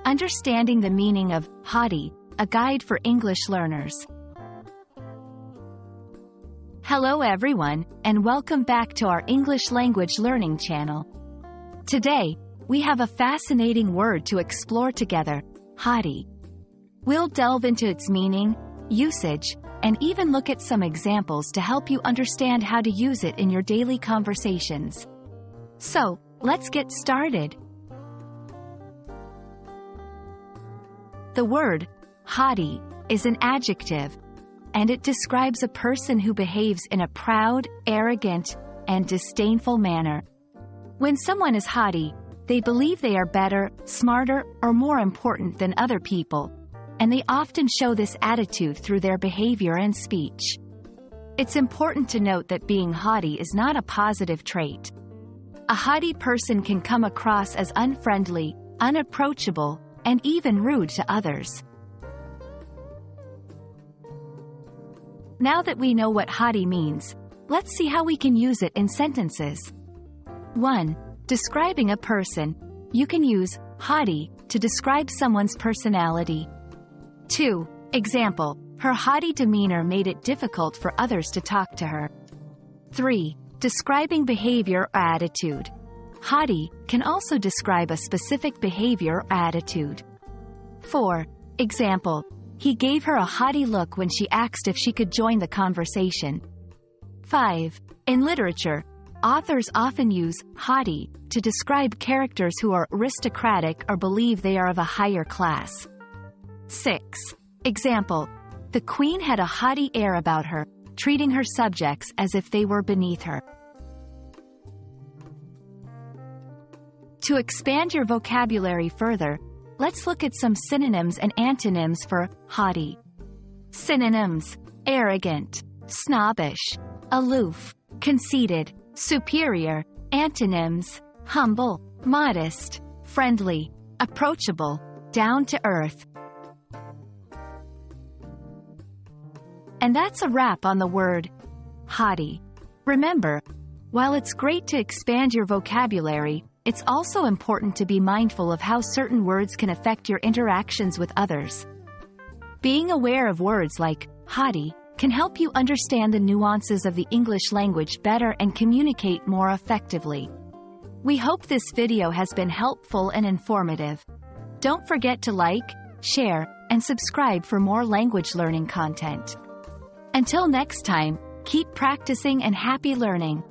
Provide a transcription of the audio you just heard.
Understanding the meaning of haughty, a guide for English learners. Hello everyone, and welcome back to our English language learning channel. Today, we have a fascinating word to explore together, haughty. We'll delve into its meaning, usage, and even look at some examples to help you understand how to use it in your daily conversations. So, let's get started. The word haughty is an adjective, and it describes a person who behaves in a proud, arrogant, and disdainful manner. When someone is haughty, they believe they are better, smarter, or more important than other people, and they often show this attitude through their behavior and speech. It's important to note that being haughty is not a positive trait. A haughty person can come across as unfriendly, unapproachable, and even rude to others. Now that we know what haughty means, let's see how we can use it in sentences. 1. Describing a person. You can use haughty to describe someone's personality. 2. Example: her haughty demeanor made it difficult for others to talk to her. 3. Describing behavior or attitude. Haughty can also describe a specific behavior or attitude. 4. Example: he gave her a haughty look when she asked if she could join the conversation. 5. In literature, authors often use haughty to describe characters who are aristocratic or believe they are of a higher class. 6. Example: the queen had a haughty air about her, treating her subjects as if they were beneath her. To expand your vocabulary further, let's look at some synonyms and antonyms for haughty. Synonyms: arrogant, snobbish, aloof, conceited, superior. Antonyms: humble, modest, friendly, approachable, down to earth. And that's a wrap on the word haughty. Remember, while it's great to expand your vocabulary, it's also important to be mindful of how certain words can affect your interactions with others. Being aware of words like haughty can help you understand the nuances of the English language better and communicate more effectively. We hope this video has been helpful and informative. Don't forget to like, share, and subscribe for more language learning content. Until next time, keep practicing and happy learning.